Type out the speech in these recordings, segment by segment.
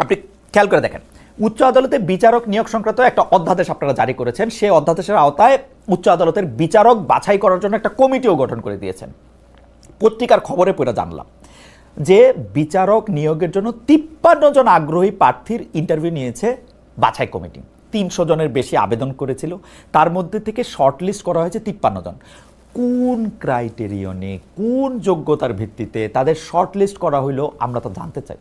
আপনি খেয়াল করে দেখেন, উচ্চ আদালতে বিচারক নিয়োগ সংক্রান্ত একটা অধ্যাদেশ আপনারা জারি করেছেন। সেই অধ্যাদেশের আওতায় উচ্চ আদালতের বিচারক বাছাই করার জন্য একটা কমিটিও গঠন করে দিয়েছেন। পত্রিকার খবরে পড়ে জানলাম যে বিচারক নিয়োগের জন্য 53 জন আগ্রহী প্রার্থীর ইন্টারভিউ নিয়েছে বাছাই কমিটি। 300 জনের বেশি আবেদন করেছিল, তার মধ্যে থেকে শর্টলিস্ট করা হয়েছে 53 জন। কোন ক্রাইটেরিয়নে, কোন যোগ্যতার ভিত্তিতে তাদের শর্টলিস্ট করা হইলো আমরা তো জানতে চাই।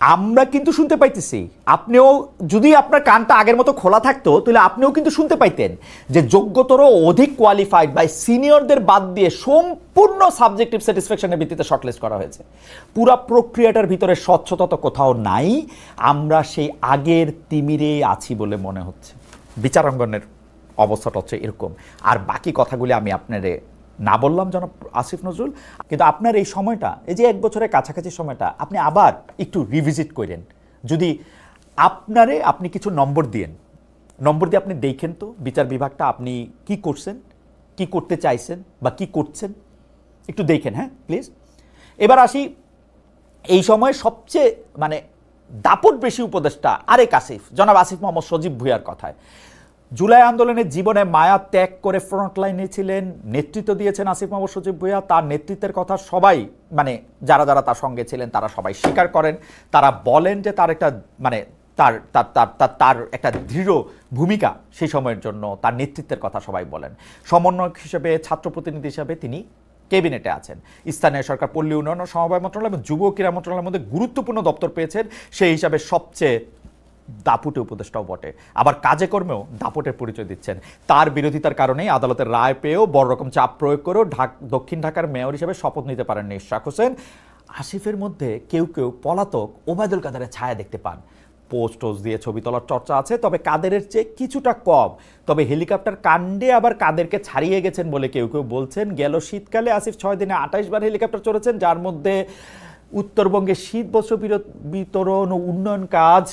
আমরা কিন্তু শুনতে পাইতেছি, আপনিও যদি আপনার কানটা আগের মতো খোলা থাকতো তাহলে আপনিও কিন্তু শুনতে পাইতেন যে যোগ্যতর অধিক কোয়ালিফাইড বাই সিনিয়রদের বাদ দিয়ে সম্পূর্ণ সাবজেক্টিভ স্যাটিসফ্যাকশনের ভিত্তিতে শর্টলিস্ট করা হয়েছে। পুরো প্রক্রিয়াটার ভিতরে স্বচ্ছতা তো কোথাও নাই। আমরা সেই আগের তিমিরেই আছি বলে মনে হচ্ছে। বিচারাঙ্গনের অবস্থাটা হচ্ছে এরকম। আর বাকি কথাগুলি আমি আপনারে না বললাম জনাব আসিফ নজরুল, কিন্তু আপনার এই সময়টা, এই যে 1 বছরের কাছাকাছি সময়টা আপনি আবার একটু রিভিজিট করেন। যদি আপনি কিছু নম্বর দিয়ে আপনি দেখেন তো বিচার বিভাগটা আপনি কি করছেন, কি করতে চাইছেন বা কি করছেন একটু দেখেন। হ্যাঁ প্লিজ। এবার আসি এই সময় সবচেয়ে দাপট বেশি উপদেষ্টা আরেক আসিফ, জনাব আসিফ মোহাম্মদ সজীব ভুঁইয়ার কথায়। জুলাই আন্দোলনের জীবনে মায়া ত্যাগ করে ফ্রন্টলাইনে ছিলেন, নেতৃত্ব দিয়েছেন আসিফ মোহাম্মদ সজীব ভুঁইয়া। তার নেতৃত্বের কথা সবাই যারা যারা তার সঙ্গে ছিলেন তারা সবাই স্বীকার করেন। তারা বলেন যে তার একটা তার একটা দৃঢ় ভূমিকা সেই সময়ের জন্য, তার নেতৃত্বের কথা সবাই বলেন। সমন্বয়ক হিসেবে, ছাত্র প্রতিনিধি হিসেবে তিনি ক্যাবিনেটে আছেন। স্থানীয় সরকার, পল্লী উন্নয়ন ও সমবায় মন্ত্রণালয় এবং যুব ক্রীড়া মন্ত্রণালয়ের মধ্যে গুরুত্বপূর্ণ দপ্তর পেয়েছেন। সেই হিসাবে সবচেয়ে দাপুটে উপদেষ্টাও বটে, আবার কাজে কর্মেও দাপটের পরিচয় দিচ্ছেন। তার বিরোধিতার কারণেই আদালতের রায় পেয়েও বড় রকম চাপ প্রয়োগ করেও দক্ষিণ ঢাকার মেয়র হিসেবে শপথ নিতে পারেননি ইশরাক হোসেন। আসিফের মধ্যে কেউ কেউ পলাতক ওবায়দুল কাদেরের ছায়া দেখতে পান। পোস্টোস দিয়ে ছবি তোলার চর্চা আছে, তবে কাদেরের চেয়ে কিছুটা কম। তবে হেলিকপ্টার কাণ্ডে আবার কাদেরকে ছাড়িয়ে গেছেন বলে কেউ কেউ বলছেন। গেল শীতকালে আসিফ 6 দিনে 28 বার হেলিকপ্টার চড়েছেন, যার মধ্যে উত্তরবঙ্গে শীত বস্ত্র বিতরণ ও উন্নয়ন কাজ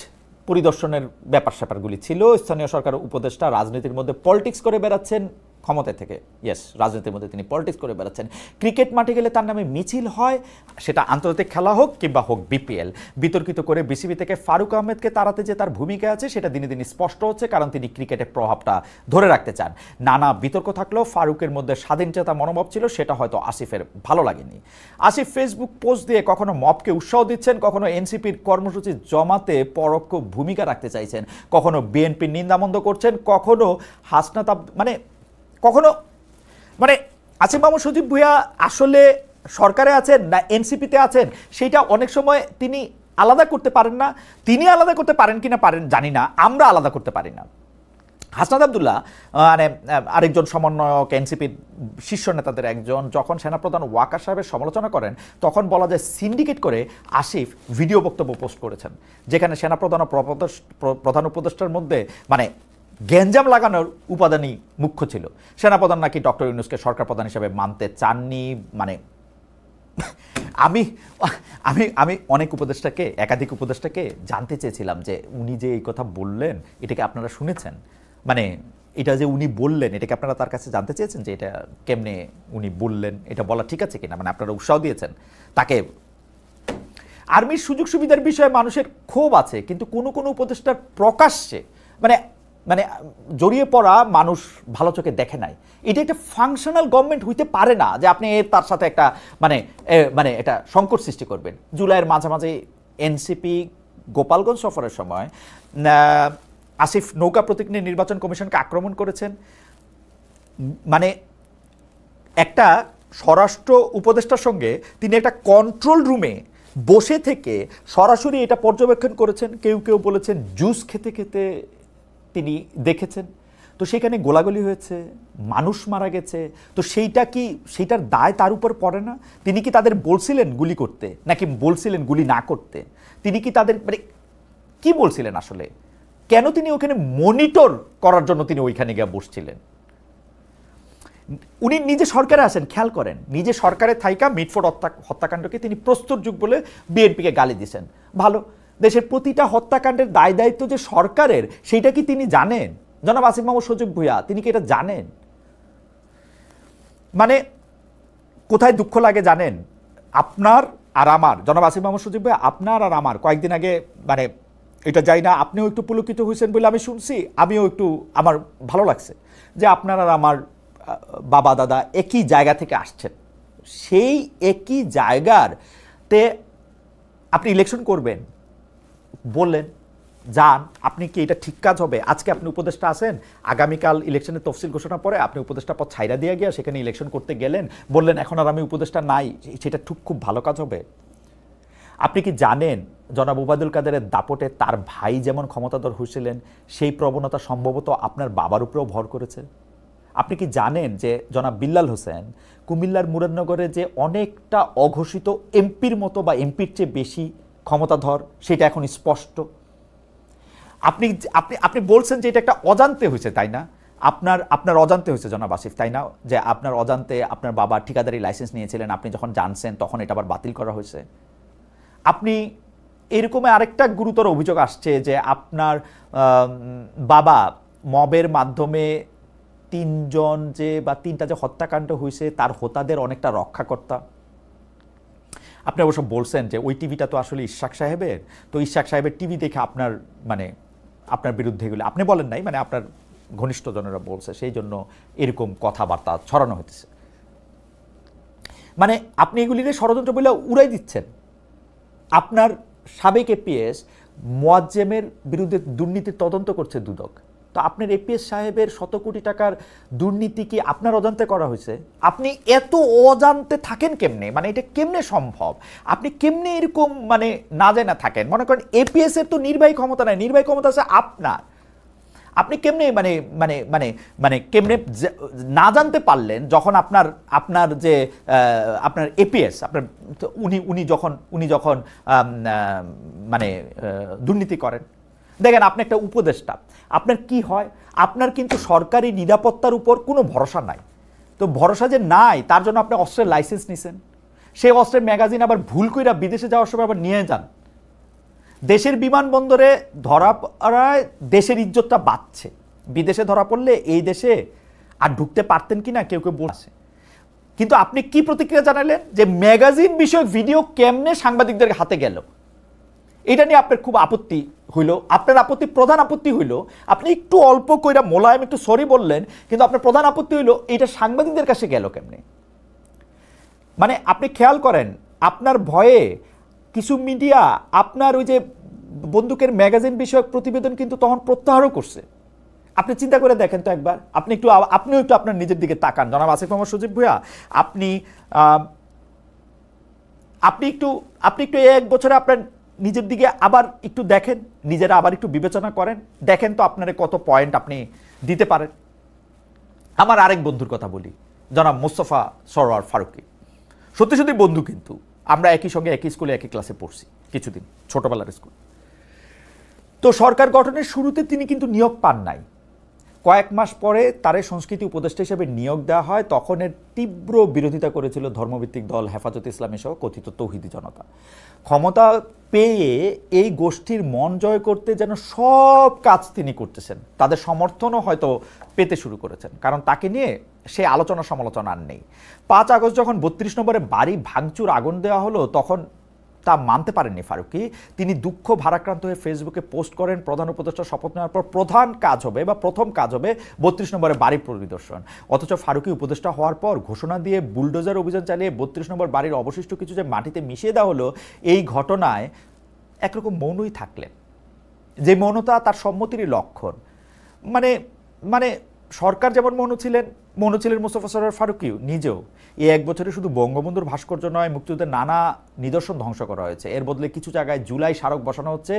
পরিদর্শনের ব্যাপার স্যাপারগুলি ছিল। স্থানীয় সরকার উপদেষ্টা রাজনীতির মধ্যে পলিটিক্স করে বেড়াচ্ছেন ক্ষমতা থেকে। ইয়েস, রাজনীতির মধ্যে তিনি পলিটিক্স করে বেড়াচ্ছেন। ক্রিকেট মাঠে গেলে তার নামে মিছিল হয়, সেটা আন্তর্জাতিক খেলা হোক কিংবা হোক বিপিএল। বিতর্কিত করে বিসিবি থেকে ফারুক আহমেদকে তাড়াতে যে তার ভূমিকা আছে সেটা দিনে দিনে স্পষ্ট হচ্ছে, কারণ তিনি ক্রিকেটের প্রভাবটা ধরে রাখতে চান। নানা বিতর্ক থাকলেও ফারুকের মধ্যে স্বাধীনচেতা মনোভাব ছিল, সেটা হয়তো আসিফের ভালো লাগেনি। আসিফ ফেসবুক পোস্ট দিয়ে কখনো মবকে উৎসাহ দিচ্ছেন, কখনো এনসিপির কর্মসূচি জমাতে পরোক্ষ ভূমিকা রাখতে চাইছেন, কখনো বিএনপির নিন্দামন্দ করছেন, কখনো হাসনাত কখনো আসিফ মোহাম্মদ সজীব ভুঁইয়া আসলে সরকারে আছেন না এনসিপিতে আছেন সেটা অনেক সময় তিনি আলাদা করতে পারেন না। তিনি আলাদা করতে পারেন কিনা পারেন জানি না, আমরা আলাদা করতে পারি না। হাসনাত আবদুল্লাহ আরেকজন সমন্বয়ক, এনসিপির শীর্ষ নেতাদের একজন, যখন সেনাপ্রধান ওয়াকার সাহেবের সমালোচনা করেন তখন বলা যায় সিন্ডিকেট করে আসিফ ভিডিও বক্তব্য পোস্ট করেছেন, যেখানে সেনাপ্রধান ও প্রধান উপদেষ্টার মধ্যে গ্যাঞ্জাম লাগানোর উপাদানই মুখ্য ছিল। সেনাপ্রধান নাকি ডক্টর ইউনূসকে সরকার প্রধান হিসেবে মানতে চাননি। আমি আমি আমি অনেক উপদেষ্টাকে, একাধিক উপদেষ্টাকে জানতে চেয়েছিলাম যে উনি যে এই কথা বললেন এটাকে আপনারা শুনেছেন, এটা যে উনি বললেন এটাকে আপনারা তার কাছে জানতে চেয়েছেন যে এটা কেমনে উনি বললেন, এটা বলা ঠিক আছে কিনা, আপনারা উৎসাহ দিয়েছেন তাকে। আর্মির সুযোগ সুবিধার বিষয়ে মানুষের ক্ষোভ আছে, কিন্তু কোনো কোনো উপদেষ্টার প্রকাশ্যে জড়িয়ে পড়া মানুষ ভালো চোখে দেখে নাই। এটা একটা ফাংশনাল গভর্নমেন্ট হইতে পারে না যে আপনি তার সাথে একটা এটা সংকট সৃষ্টি করবেন। জুলাইয়ের মাঝামাঝি এনসিপি গোপালগঞ্জ সফরের সময় আসিফ নৌকা প্রতীক নিয়ে নির্বাচন কমিশনকে আক্রমণ করেছেন। একটা স্বরাষ্ট্র উপদেষ্টার সঙ্গে তিনি একটা কন্ট্রোল রুমে বসে থেকে সরাসরি এটা পর্যবেক্ষণ করেছেন। কেউ কেউ বলেছেন জুস খেতে খেতে তিনি দেখেছেন। তো সেখানে গোলাগুলি হয়েছে, মানুষ মারা গেছে। তো সেইটার দায় তার উপর পড়ে না? তিনি কি তাদের বলছিলেন গুলি করতে নাকি বলছিলেন গুলি না করতে? তিনি কি তাদের কি বলছিলেন আসলে? কেন তিনি ওখানে মনিটর করার জন্য তিনি ওইখানে গিয়ে বসছিলেন? উনি নিজে সরকারে আসেন, খেয়াল করেন, নিজে সরকারে থাইকা মিটফোর্ড হত্যাকাণ্ডকে তিনি প্রস্তুর যুগ বলে বিএনপিকে গালি দিয়েছেন। ভালো, দেশের প্রতিটা হত্যাকাণ্ডের দায় দায়িত্ব যে সরকারের সেইটা কি তিনি জানেন? জনাব আসিফ মোহাম্মদ সজীব ভুঁইয়া তিনি কি এটা জানেন? কোথায় দুঃখ লাগে জানেন? আপনার আর আমার জনাব আসিফ মাহমুদ সজীব ভাই, আপনার আর আমার কয়েকদিন আগে মানে এটা যাই না, আপনিও একটু পুলকিত হয়েছেন বলে আমি শুনছি, আমিও একটু আমার ভালো লাগছে যে আপনার আর আমার বাবা দাদা একই জায়গা থেকে আসছেন। সেই একই জায়গার তে আপনি ইলেকশন করবেন বললেন, যান, আপনি কি এটা ঠিক কাজ হবে? আজকে আপনি উপদেষ্টা আছেন, আগামীকাল ইলেকশনের তফসিল ঘোষণা পরে আপনি উপদেষ্টা পদ ছাইরা দিয়ে গিয়া সেখানে ইলেকশন করতে গেলেন, বললেন এখন আর আমি উপদেষ্টা নাই, সেটা খুব ভালো কাজ হবে? আপনি কি জানেন জনাব ওবায়দুল কাদেরের দাপটে তার ভাই যেমন ক্ষমতাধর হয়েছিলেন, সেই প্রবণতা সম্ভবত আপনার বাবার উপরেও ভর করেছে? আপনি কি জানেন যে জনাব বিল্লাল হোসেন কুমিল্লার মুরাদনগরে যে অনেকটা অঘোষিত এমপির মতো বা এমপির চেয়ে বেশি ক্ষমতাধর, সেটা এখন স্পষ্ট? আপনি আপনি আপনি বলছেন যে এটা একটা অজান্তে হয়েছে, তাই না? আপনার অজান্তে হয়েছে জনাব আসিফ, তাই না? যে আপনার অজান্তে আপনার বাবা ঠিকাদারি লাইসেন্স নিয়েছিলেন, আপনি যখন জানছেন তখন এটা আবার বাতিল করা হয়েছে। আপনি এরকম আরেকটা গুরুতর অভিযোগ আসছে যে আপনার বাবা মবের মাধ্যমে তিনজন যে বা তিনটা যে হত্যাকাণ্ড হয়েছে তার হোতাদের অনেকটা রক্ষাকর্তা। আপনি অবশ্য বলছেন যে ওই টিভিটা তো আসলে ইশাক সাহেবের, তো ইশাক সাহেবের টিভি দেখে আপনার মানে আপনার বিরুদ্ধে এগুলো আপনি বলেন নাই, মানে আপনার ঘনিষ্ঠজনেরা বলছে, সেই জন্য এরকম কথাবার্তা ছড়ানো হতেছে। মানে আপনি এগুলিকে ষড়যন্ত্র বলে উড়াই দিচ্ছেন। আপনার সাবেক এপিএস মোয়াজ্জেমের বিরুদ্ধে দুর্নীতির তদন্ত করছে দুদক, তো আপনার এপিএস সাহেবের 100 কোটি টাকার দুর্নীতি কি আপনার অজান্তে করা হয়েছে? আপনি এত অজান্তে থাকেন কেমনে? মানে এটা কেমনে সম্ভব? আপনি কেমনে এরকম মানে না জানা থাকেন? মনে করেন এপিএস এর তো নির্বাহী ক্ষমতা নাই, নির্বাহী ক্ষমতা আছে আপনার। আপনি কেমনে মানে মানে মানে মানে কেমনে না জানতে পারলেন যখন আপনার যে আপনার এপিএস আপনার উনি যখন মানে দুর্নীতি করেন? দেখেন, আপনি একটা উপদেষ্টা, আপনার কি হয়, আপনার কিন্তু সরকারি নিরাপত্তার উপর কোনো ভরসা নাই। তো ভরসা যে নাই তার জন্য আপনি অস্ত্রের লাইসেন্স নিছেন, সেই অস্ত্রের ম্যাগাজিন আবার ভুল কইরা বিদেশে যাওয়ার সময় আবার নিয়ে যান। দেশের বিমানবন্দরে ধরা পড়ায় দেশের ইজ্জতটা বাঁচছে, বিদেশে ধরা পড়লে এই দেশে আর ঢুকতে পারতেন কিনা কেউ কেউ বলছে। কিন্তু আপনি কি প্রতিক্রিয়া জানালেন যে ম্যাগাজিন বিষয়ক ভিডিও কেমনে সাংবাদিকদের হাতে গেল? এটা নিয়ে আপনার খুব আপত্তি হইল। আপনার আপত্তি, প্রধান আপত্তি হইল, আপনি একটু অল্প কইরা মোলায়েম একটু সরি বললেন, কিন্তু আপনার প্রধান আপত্তি হইল এটা সাংবাদিকদের কাছে গেল কেমনে। মানে আপনি খেয়াল করেন, আপনার ভয়ে কিছু মিডিয়া আপনার ওই যে বন্দুকের ম্যাগাজিন বিষয়ক প্রতিবেদন কিন্তু তখন প্রত্যাহারও করছে। আপনি চিন্তা করে দেখেন তো একবার, আপনিও একটু আপনার নিজের দিকে তাকান জনাব আসিফ মাহমুদ সজীব ভূঁইয়া। আপনি একটু 1 বছরে আপনার নিজের দিকে আবার একটু দেখেন, নিজেরা আবার একটু বিবেচনা করেন, দেখেন তো আপনার কত পয়েন্ট আপনি দিতে পারেন। আমার আরেক বন্ধুর কথা বলি, জনাব মোস্তফা সরওয়ার ফারুকী, সত্যি সত্যি বন্ধু, কিন্তু আমরা একই সঙ্গে একই স্কুলে একই ক্লাসে পড়ছি কিছুদিন, ছোটবেলার স্কুল। তো সরকার গঠনের শুরুতে তিনি কিন্তু নিয়োগ পান নাই। কয়েক মাস পরে তারে সংস্কৃতি উপদেষ্টা হিসেবে নিয়োগ দেওয়া হয়। তখন এর তীব্র বিরোধিতা করেছিল ধর্মভিত্তিক দল হেফাজতে ইসলামী সহ কথিত তৌহিদি জনতা। ক্ষমতা পেয়ে এই গোষ্ঠীর মন জয় করতে যেন সব কাজ তিনি করতেছেন, তাদের সমর্থনও হয়তো পেতে শুরু করেছেন, কারণ তাকে নিয়ে সে আলোচনা সমালোচনা আর নেই। 5 আগস্ট যখন 32 নম্বরে বাড়ি ভাঙচুর আগুন দেওয়া হলো, তখন তা মানতে পারেননি ফারুকী। তিনি দুঃখ ভারাক্রান্ত হয়ে ফেসবুকে পোস্ট করেন, প্রধান উপদেষ্টা শপথ নেওয়ার পর প্রথম কাজ হবে 32 নম্বরে বাড়ি পরিদর্শন। অথচ ফারুকী উপদেষ্টা হওয়ার পর ঘোষণা দিয়ে বুলডোজার অভিযান চালিয়ে 32 নম্বর বাড়ির অবশিষ্ট কিছু যে মাটিতে মিশিয়ে দেওয়া হলো, এই ঘটনায় একরকম মৌনই থাকলেন, যে মৌনতা তার সম্মতিরই লক্ষণ। মানে মানে সরকার যেমন মৌন ছিলেন মোস্তফা সরওয়ার ফারুকীও নিজেও। এই 1 বছরে শুধু বঙ্গবন্ধুর ভাস্কর্য নয়, মুক্তিযুদ্ধের নানা নিদর্শন ধ্বংস করা হয়েছে। এর বদলে কিছু জায়গায় জুলাই স্মারক বসানো হচ্ছে।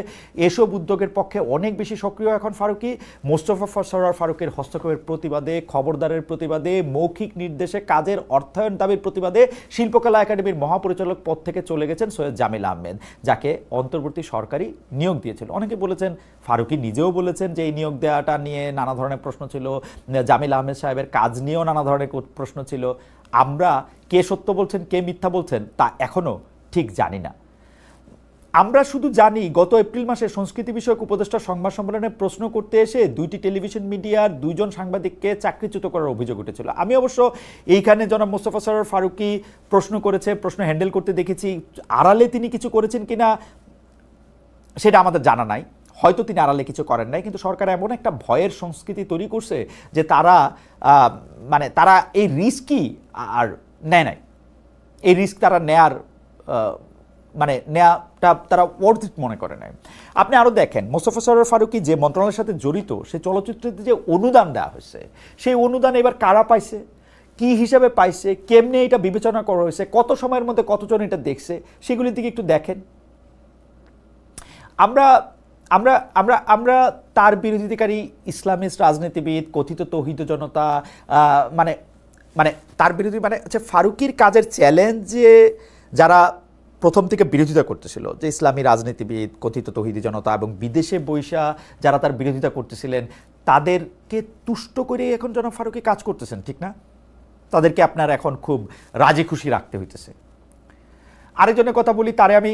এসব উদ্যোগের পক্ষে অনেক বেশি সক্রিয় এখন ফারুকী। মোস্তফা সরওয়ার ফারুকের হস্তক্ষেপের প্রতিবাদে, খবরদারের প্রতিবাদে, মৌখিক নির্দেশে কাজের অর্থায়ন দাবির প্রতিবাদে শিল্পকলা একাডেমির মহাপরিচালক পদ থেকে চলে গেছেন সৈয়দ জামিল আহমেদ, যাকে অন্তর্বর্তী সরকারি নিয়োগ দিয়েছিল। অনেকে বলেছেন, ফারুকী নিজেও বলেছেন যে এই নিয়োগ দেওয়াটা নিয়ে নানা ধরনের প্রশ্ন ছিল, জামিল আহমেদ সাহেবের কাজ নিয়েও নানা ধরনের প্রশ্ন ছিল। আমরা কে সত্য বলছেন কে মিথ্যা বলছেন তা এখনো ঠিক জানি না। আমরা শুধু জানি গত এপ্রিল মাসে সংস্কৃতি বিষয়ক উপদেষ্টা সংবাদ সম্মেলনে প্রশ্ন করতে এসে 2টি টেলিভিশন মিডিয়ার 2 জন সাংবাদিককে চাকরিচ্যুত করার অভিযোগ উঠেছিল। আমি অবশ্য এইখানে জনাব মোস্তফা সরোয়ার ফারুকী প্রশ্ন করেছে, প্রশ্ন হ্যান্ডেল করতে দেখেছি, আড়ালে তিনি কিছু করেছেন কিনা সেটা আমাদের জানা নাই, হয়তো তিনি আড়ালে কিছু করেন নাই, কিন্তু সরকার এমন একটা ভয়ের সংস্কৃতি তৈরি করছে যে তারা মানে তারা এই রিস্কই আর নেয় নাই, এই রিস্ক তারা নেয়ার মানে নেওয়াটা তারা ওয়ার্থ ইট মনে করে নাই। আপনি আরও দেখেন মোস্তফা সরোয়ার ফারুকী যে মন্ত্রণালয়ের সাথে জড়িত, সে চলচ্চিত্রতে যে অনুদান দেওয়া হয়েছে, সেই অনুদান এবার কারা পাইছে, কি হিসাবে পাইছে, কেমনে এটা বিবেচনা করা হয়েছে, কত সময়ের মধ্যে কতজন এটা দেখছে, সেগুলির দিকে একটু দেখেন। আমরা আমরা আমরা আমরা তার বিরোধিতাকারী ইসলামিস্ট রাজনীতিবিদ, কথিত তৌহিদ জনতা, মানে মানে তার বিরোধী মানে হচ্ছে ফারুকীর কাজের চ্যালেঞ্জে যারা প্রথম থেকে বিরোধিতা করতেছিল, যে ইসলামী রাজনীতিবিদ, কথিত তৌহিদি জনতা এবং বিদেশে বৈশা যারা তার বিরোধিতা করতেছিলেন, তাদেরকে তুষ্ট করে এখন জনাব ফারুকী কাজ করতেছেন, ঠিক না? তাদেরকে আপনার এখন খুব রাজি খুশি রাখতে হইতেছে। আরেকজনের কথা বলি, তারে আমি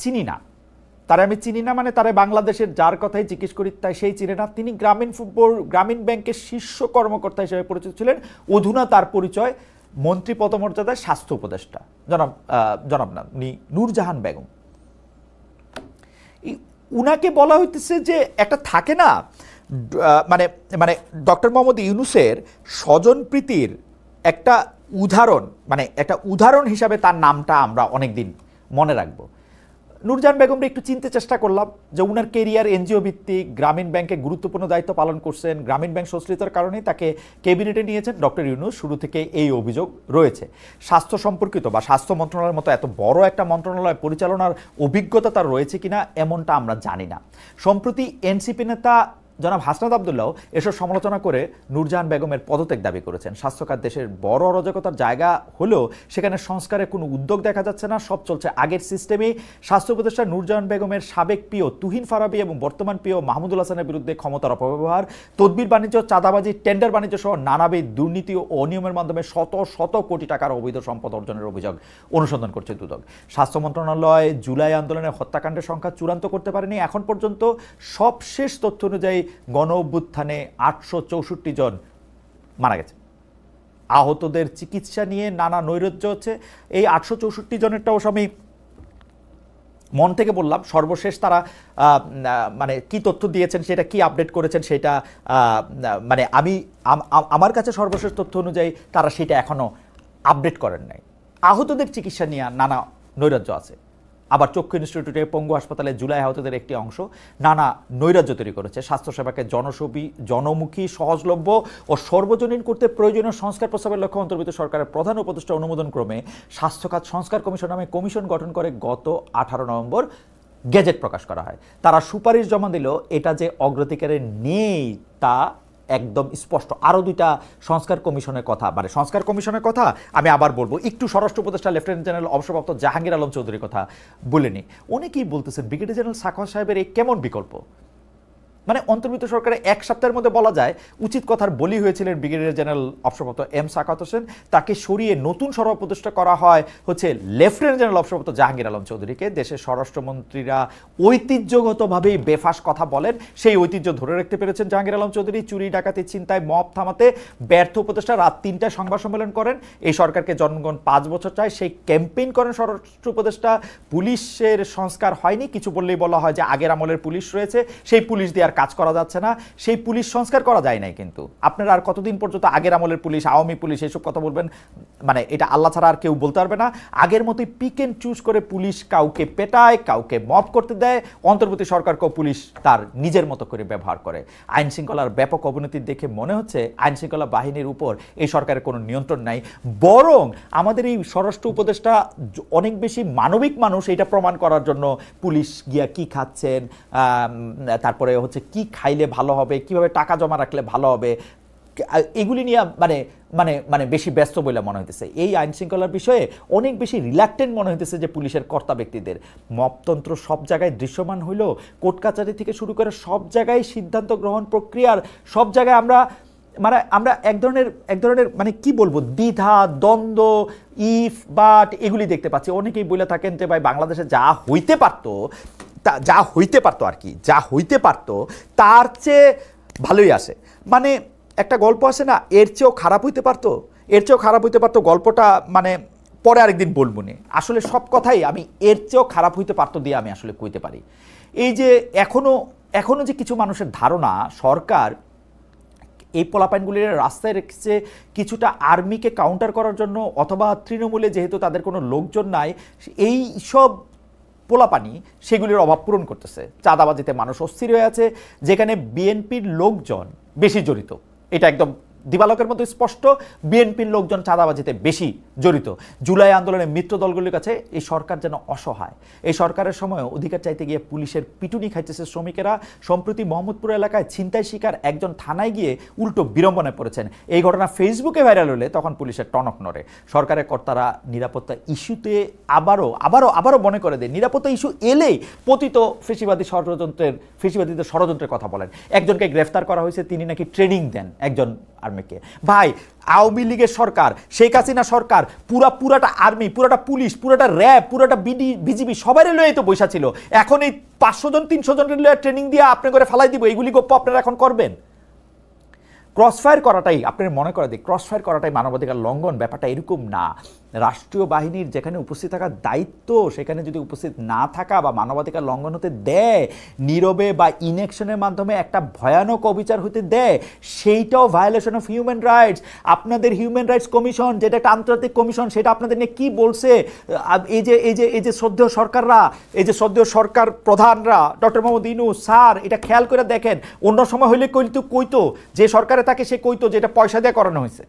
চিনি না, মানে তারা বাংলাদেশের যার কথাই জিজ্ঞেস করি তাই সেই চিনে না। তিনি গ্রামীণ ব্যাংকের শীর্ষ কর্মকর্তা হিসেবে পরিচিত ছিলেন, অধুনা তার পরিচয় মন্ত্রী পদমর্যাদায় স্বাস্থ্য উপদেষ্টা, জনাব না উনি নূরজাহান বেগম। উনাকে বলা হইতেছে যে একটা থাকে না মানে মানে ডক্টর মোহাম্মদ ইউনূসের স্বজনপ্রীতির একটা উদাহরণ, মানে একটা উদাহরণ হিসাবে তার নামটা আমরা অনেকদিন মনে রাখবো। নূরজাহান বেগমকে একটু চিনতে চেষ্টা করলাম যে উনার কেরিয়ার এনজিও ভিত্তিক, গ্রামীণ ব্যাংকে গুরুত্বপূর্ণ দায়িত্ব পালন করছেন, গ্রামীণ ব্যাংক সংশ্লিষ্টতার কারণেই তাকে ক্যাবিনেটে নিয়েছেন ডক্টর ইউনূস, শুরু থেকে এই অভিযোগ রয়েছে। স্বাস্থ্য সম্পর্কিত বা স্বাস্থ্য মন্ত্রণালয়ের মতো এত বড় একটা মন্ত্রণালয় পরিচালনার অভিজ্ঞতা তার রয়েছে কিনা এমনটা আমরা জানি না। সম্প্রতি এনসিপি নেতা জনাব হাসনাত আবদুল্লাহ এসব সমালোচনা করে নূরজাহান বেগমের পদত্যাগ দাবি করেছেন। স্বাস্থ্যখাত দেশের বড় অরাজকতার জায়গা হলেও সেখানে সংস্কারের কোনো উদ্যোগ দেখা যাচ্ছে না, সব চলছে আগের সিস্টেমেই। স্বাস্থ্য উপদেষ্টা নূরজাহান বেগমের সাবেক পিও তুহিন ফারাবি এবং বর্তমান পিও মাহমুদুল হাসানের বিরুদ্ধে ক্ষমতার অপব্যবহার, তদবির বাণিজ্য, চাঁদাবাজি, টেন্ডার বাণিজ্য সহ নানাবিধ দুর্নীতি ও অনিয়মের মাধ্যমে শত শত কোটি টাকার অবৈধ সম্পদ অর্জনের অভিযোগ অনুসন্ধান করছে দুদক। স্বাস্থ্য মন্ত্রণালয় জুলাই আন্দোলনের হত্যাকাণ্ডের সংখ্যা চূড়ান্ত করতে পারেনি এখন পর্যন্ত। সবশেষ তথ্য অনুযায়ী গণ অভ্যুত্থানে 864 জন মারা গেছে। আহতদের চিকিৎসা নিয়ে নানা নৈরাজ্য হচ্ছে। এই 864 জনেরটাও আমি মন থেকে বললাম, সর্বশেষ তারা মানে কি তথ্য দিয়েছেন, সেটা কি আপডেট করেছেন, সেটা মানে আমার কাছে সর্বশেষ তথ্য অনুযায়ী তারা সেটা এখনো আপডেট করেন নাই। আহতদের চিকিৎসা নিয়ে নানা নৈরাজ্য আছে। আবার চক্ষু ইনস্টিটিউটে পঙ্গু হাসপাতালে জুলাই আহতদের একটি অংশ নানা নৈরাজ্য তৈরি করেছে। স্বাস্থ্যসেবাকে জনমুখী, সহজলভ্য ও সর্বজনীন করতে প্রয়োজনীয় সংস্কার প্রস্তাবের লক্ষ্যে অন্তর্ভুক্ত সরকারের প্রধান উপদেষ্টা অনুমোদন ক্রমে স্বাস্থ্য খাত সংস্কার কমিশন নামে কমিশন গঠন করে গত 18 নভেম্বর গেজেট প্রকাশ করা হয়। তারা সুপারিশ জমা দিল, এটা যে অগ্রাধিকারে নেই তা একদম স্পষ্ট। আরও 2টা সংস্কার কমিশনের কথা, মানে সংস্কার কমিশনের কথা আমি আবার বলবো। একটু স্বরাষ্ট্র উপদেষ্টা লেফটেন্যান্ট জেনারেল অবসরপ্রাপ্ত জাহাঙ্গীর আলম চৌধুরীর কথা বলেনি। অনেকেই বলতেছেন ব্রিগেডিয়ার জেনারেল সাখাওয়াত সাহেবের এই কেমন বিকল্প, মানে অন্তর্বর্তী সরকারের এক সপ্তাহের মধ্যে বলা যায় উচিত কথার বলি হয়েছিলেন ব্রিগেডিয়ার জেনারেল অবসরপ্রাপ্ত এম সাখাওয়াত হোসেন। তাকে সরিয়ে নতুন স্বরাষ্ট্র উপদেষ্টা করা হয় হচ্ছে লেফটেন্যান্ট জেনারেল অবসরপ্রাপ্ত জাহাঙ্গীর আলম চৌধুরীকে। দেশের স্বরাষ্ট্রমন্ত্রীরা ঐতিহ্যগতভাবেই বেফাস কথা বলেন, সেই ঐতিহ্য ধরে রাখতে পেরেছেন জাহাঙ্গীর আলম চৌধুরী। চুরি ডাকাতি চিন্তায় মব থামাতে ব্যর্থ উপদেষ্টা রাত 3টায় সংবাদ সম্মেলন করেন। এই সরকারকে জনগণ 5 বছর চায়, সেই ক্যাম্পেইন করেন স্বরাষ্ট্র উপদেষ্টা। পুলিশের সংস্কার হয়নি, কিছু বললেই বলা হয় যে আগের আমলের পুলিশ রয়েছে, সেই পুলিশ দিয়ে কাজ করা যাচ্ছে না। সেই পুলিশ সংস্কার করা যায় নাই। কিন্তু আপনারা আর কতদিন পর্যন্ত আগের আমলের পুলিশ, আওয়ামী পুলিশ এইসব কথা বলবেন? মানে এটা আল্লাহ ছাড়া আর কেউ বলতে পারবে না। আগের মতোই পিক এন্ড চুজ করে পুলিশ কাউকে পেটায়, কাউকে মব করতে দেয়। অন্তর্বর্তী সরকারকেও পুলিশ তার নিজের মতো করে ব্যবহার করে। আইন শৃঙ্খলার ব্যাপক অবনতি দেখে মনে হচ্ছে আইন শৃঙ্খলা বাহিনীর উপর এই সরকারের কোনো নিয়ন্ত্রণ নাই, বরং আমাদের এই স্বরাষ্ট্র উপদেষ্টা অনেক বেশি মানবিক মানুষ, এটা প্রমাণ করার জন্য পুলিশ গিয়া কি খাচ্ছেন, তারপরে হচ্ছে কি খাইলে ভালো হবে, কিভাবে টাকা জমা রাখলে ভালো হবে, এগুলি নিয়ে মানে মানে মানে বেশি ব্যস্ত বলে মনে হইতেছে। এই আইন শৃঙ্খলার বিষয়ে অনেক বেশি রিল্যাক্টেন্ট মনে হইতেছে যে পুলিশের কর্তা ব্যক্তিদের। মপতন্ত্র সব জায়গায় দৃশ্যমান হইলেও কোর্ট কাচারি থেকে শুরু করে সব জায়গায় সিদ্ধান্ত গ্রহণ প্রক্রিয়ার সব জায়গায় আমরা মানে আমরা এক ধরনের মানে কি বলবো দ্বিধা দ্বন্দ্ব ইফ বাট এগুলি দেখতে পাচ্ছি। অনেকেই বলে থাকেন যে ভাই বাংলাদেশে যা হইতে পারতো আর কি, যা হইতে পারতো তার চেয়ে ভালোই আসে। মানে একটা গল্প আছে না, এর চেয়েও খারাপ হইতে পারতো, গল্পটা মানে পরে আরেকদিন বলবো নি। আসলে সব কথাই আমি এর চেয়েও খারাপ হইতে পারতো দিয়ে আমি আসলে কইতে পারি। এই যে এখনো যে কিছু মানুষের ধারণা সরকার এই পোলাপাইনগুলির রাস্তায় রেখেছে কিছুটা আর্মিকে কাউন্টার করার জন্য, অথবা তৃণমূলে যেহেতু তাদের কোনো লোকজন নাই এই সব পোলাপানি সেগুলির অভাব পূরণ করতেছে। চাঁদাবাজিতে মানুষ অস্থির হয়ে আছে, যেখানে বিএনপির লোকজন বেশি জড়িত, এটা একদম দিবালকের মতো স্পষ্ট। বিএনপির লোকজন চাঁদাবাজিতে বেশি জড়িত। জুলাই আন্দোলনের মিত্র দলগুলির কাছে এই সরকার যেন অসহায়। এই সরকারের সময় অধিকার চাইতে গিয়ে পুলিশের পিটুনি খাইতেছে শ্রমিকেরা। সম্প্রতি মোহাম্মদপুর এলাকায় ছিনতাই শিকার একজন থানায় গিয়ে উল্টো বিড়ম্বনায় পড়েছেন। এই ঘটনা ফেসবুকে ভাইরাল হলে তখন পুলিশের টনক নড়ে। সরকারের কর্তারা নিরাপত্তা ইস্যুতে আবারও মনে করে দেয়, নিরাপত্তা ইস্যু এলেই পতিত ফেসিবাদীদের ষড়যন্ত্রের কথা বলেন। একজনকে গ্রেফতার করা হয়েছে, তিনি নাকি ট্রেনিং দেন একজন আর্মিকে। ভাই আওয়ামী লীগের সরকার, শেখ হাসিনা সরকার পুরাটা আর্মি, পুরাটা পুলিশ, পুরাটা র্যাব, পুরাটা বিজিবি সবাই লয়ে তো বৈশা ছিল। এখন এই 500 জন 300 জনের লয়ে ট্রেনিং দিয়ে আপনি করে ফেলাই দিব, এইগুলি গপ্প আপনারা এখন করবেন? ক্রসফায়ার করাটাই আপনার মনে করে দিই, ক্রসফায়ার করাটাই মানবাধিকার লঙ্ঘন। ব্যাপারটা এরকম না। রাষ্ট্রীয় বাহিনীর যেখানে উপস্থিত থাকার দায়িত্ব সেখানে যদি উপস্থিত না থাকা বা মানবাধিকার লঙ্ঘন হতে দেয়, নীরবে বা ইনঅ্যাকশনের মাধ্যমে একটা ভয়ানক অবিচার হতে দেয়, সেইটাও ভায়োলেশন অফ হিউম্যান রাইটস। আপনাদের হিউম্যান রাইটস কমিশন, যেটা একটা আন্তর্জাতিক কমিশন, সেটা আপনাদের নিয়ে কি বলছে? এই যে শ্রদ্ধেয় সরকাররা, এই যে শ্রদ্ধেয় সরকার প্রধানরা, ডক্টর মোহাম্মদ ইউনূস স্যার, এটা খেয়াল করে দেখেন। অন্য সময় হইলে কইতো, যে সরকারে থাকে সে কইতো যে এটা পয়সা দিয়ে করানো হয়েছে।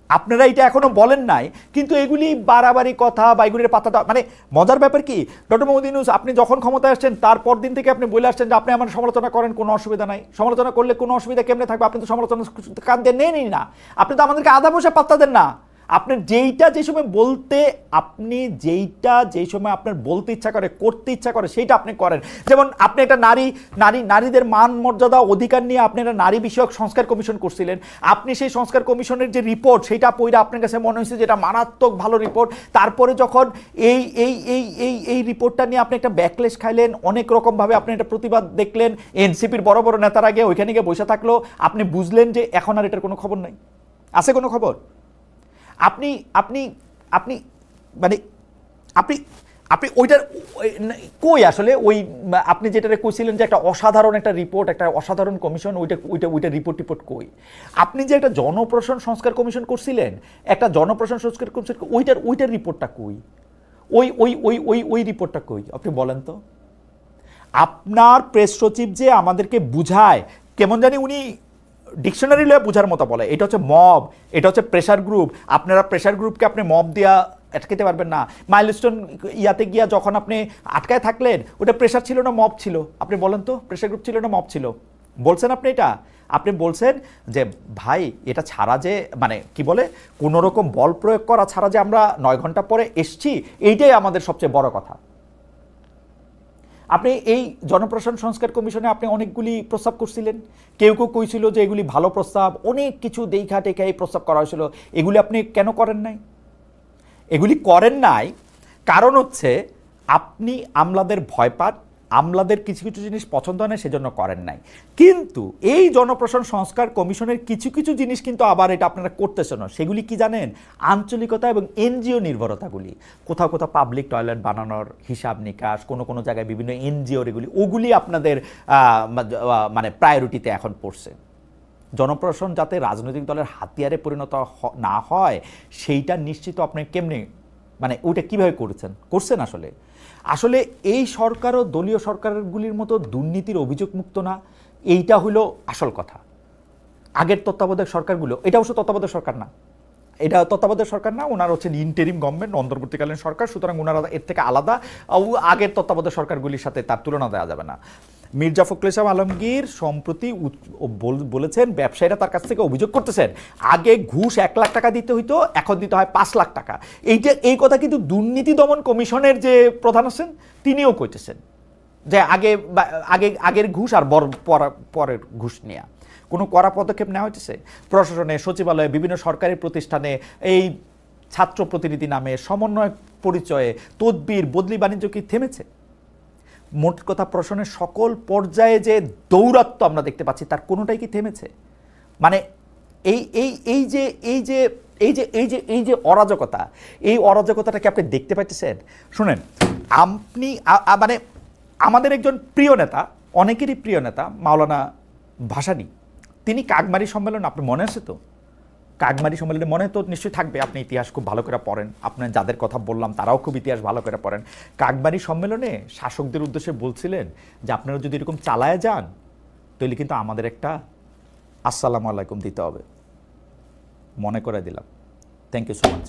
আপনারা এটা এখনো বলেন নাই, কিন্তু এগুলি বাড়াবাড়ি কথা বা এগুলির পাতা দেওয়া। মানে মজার ব্যাপার কি, ডক্টর মোহাম্মদ ইউনূস আপনি যখন ক্ষমতায় আসছেন তারপর দিন থেকে আপনি বলে আসছেন যে আপনি আমার সমালোচনা করেন, কোনো অসুবিধা নাই। সমালোচনা করলে কোনো অসুবিধা কেমনে থাকবে? আপনি তো সমালোচনা কান দিয়ে নেনই না, আপনি তো আমাদেরকে আধা পয়সা পাত্তা দেন না। আপনি যেইটা যে সময় আপনার বলতে ইচ্ছা করে, করতে ইচ্ছা করে, সেইটা আপনি করেন। যেমন আপনি একটা নারীদের মান মর্যাদা অধিকার নিয়ে আপনি একটা নারী বিষয়ক সংস্কার কমিশন করছিলেন। আপনি সেই সংস্কার কমিশনের যে রিপোর্ট, সেইটা পড়ে আপনার কাছে মনে হয়েছে যে এটা মারাত্মক ভালো রিপোর্ট। তারপরে যখন এই রিপোর্টটা নিয়ে আপনি একটা ব্যাকলেশ খাইলেন, অনেক রকমভাবে আপনি একটা প্রতিবাদ দেখলেন, এনসিপির বড় বড় নেতারা গিয়ে ওইখানে গিয়ে বসে থাকলো, আপনি বুঝলেন যে এখন আর এটার কোনো খবর নাই। আছে কোনো খবর? আপনি আপনি আপনি মানে আপনি আপনি ওইটার কই আসলে ওই আপনি যেটা কইছিলেন যে একটা অসাধারণ একটা রিপোর্ট, একটা অসাধারণ কমিশন, ওইটা রিপোর্ট কই? আপনি যে একটা জনপ্রশাসন সংস্কার কমিশন করছিলেন, একটা জনপ্রশাসন সংস্কার কমিশন, ওইটার রিপোর্টটা কই? ওই রিপোর্টটা কই আপনি বলেন তো? আপনার প্রেস সচিব যে আমাদেরকে বুঝায়, কেমন জানি উনি ডিকশনারি লয়ে বোঝার মতো বলে, এটা হচ্ছে মব, এটা হচ্ছে প্রেশার গ্রুপ। আপনারা প্রেশার গ্রুপকে আপনি মব দিয়া আটকাতে পারবেন না। মাইলস্টোন ইয়াতে গিয়া যখন আপনি আটকায় থাকলেন, ওটা প্রেশার ছিল না মব ছিল? আপনি বলেন তো, প্রেশার গ্রুপ ছিল না মব ছিল? বলছেন আপনি এটা? আপনি বলছেন যে ভাই এটা ছাড়া যে মানে কি বলে কোনো রকম বল প্রয়োগ করা ছাড়া যে আমরা 9 ঘন্টা পরে এসছি, এইটাই আমাদের সবচেয়ে বড় কথা। আপনি এই জনপ্রশাসন সংস্কার কমিশনে আপনি অনেকগুলি প্রস্তাব করছিলেন, কেউ কইছিল যে এগুলি ভালো প্রস্তাব, অনেক কিছু দেখা টেখা এই প্রস্তাব করা হয়েছিল। এগুলি আপনি কেন করেন নাই? এগুলি করেন নাই কারণ হচ্ছে আপনি আমলাদের ভয় পান, আমলাদের কিছু কিছু জিনিস পছন্দ হয় না, সেজন্য করেন নাই। কিন্তু এই জনপ্রশাসন সংস্কার কমিশনের কিছু জিনিস কিন্তু আবার এটা আপনারা করতেছেন না। সেগুলি কি জানেন? আঞ্চলিকতা এবং এনজিও নির্ভরতাগুলি। কোথাও পাবলিক টয়লেট বানানোর হিসাব নিকাশ, কোনো জায়গায় বিভিন্ন এনজিওর ওগুলি আপনাদের মানে প্রায়োরিটিতে এখন পড়ছে। জনপ্রশাসন যাতে রাজনৈতিক দলের হাতিয়ারে পরিণত না হয়, সেইটা নিশ্চিত আপনি কেমনে মানে ওইটা কীভাবে করছেন? আসলে এই সরকারও দলীয় সরকারগুলির মতো দুর্নীতির অভিযোগ মুক্ত না, এইটা হলো আসল কথা। আগের তত্ত্বাবধায়ক সরকারগুলো, এটা অবশ্য তত্ত্বাবধায়ক সরকার না, ওনার হচ্ছে ইন্টারিম গভর্নমেন্ট, অন্তর্বর্তীকালীন সরকার, সুতরাং ওনারা এর থেকে আলাদা। আগের তত্ত্বাবধায়ক সরকারগুলির সাথে তার তুলনা দেওয়া যাবে না। মির্জা ফখরুল ইসলাম আলমগীর সম্প্রতি বলেছেন ব্যবসায়ীরা তার কাছ থেকে অভিযোগ করতেছেন আগে ঘুষ 1 লাখ টাকা দিতে হইতো, এখন দিতে হয় 5 লাখ টাকা। এই কথা কিন্তু দুর্নীতি দমন কমিশনের যে প্রধান আছেন তিনিও কইতেছেন যে আগের ঘুষ আর পরের ঘুষ নেয়া। কোনো কড়া পদক্ষেপ নেওয়া হয়েছে? প্রশাসনে, সচিবালয়ে, বিভিন্ন সরকারি প্রতিষ্ঠানে এই ছাত্র প্রতিনিধি নামে সমন্বয় পরিচয়ে তদবির বদলি বাণিজ্য কি থেমেছে? মোট কথা প্রশাসনের সকল পর্যায়ে যে দৌরাত্ম্য আমরা দেখতে পাচ্ছি তার কোনোটাই কি থেমেছে? মানে এই এই এই যে এই যে এই যে এই যে এই যে অরাজকতা, এই অরাজকতাটাকে আপনি দেখতে পাচ্ছেন? শুনেন, আপনি মানে আমাদের একজন প্রিয় নেতা, অনেকেরই প্রিয় নেতা মাওলানা ভাসানী, তিনি কাকমারি সম্মেলন, আপনি মনে আছে তো? কাকমারি সম্মেলনে মনে তো নিশ্চয়ই থাকবে, আপনি ইতিহাস খুব ভালো করে পড়েন, আপনার যাদের কথা বললাম তারাও খুব ইতিহাস ভালো করে পড়েন। কাকমারি সম্মেলনে শাসকদের উদ্দেশ্যে বলছিলেন যে আপনারা যদি এরকম চালায় যান তাহলে কিন্তু আমাদের একটা আসসালামু আলাইকুম দিতে হবে। মনে করে দিলাম। Thank you so much.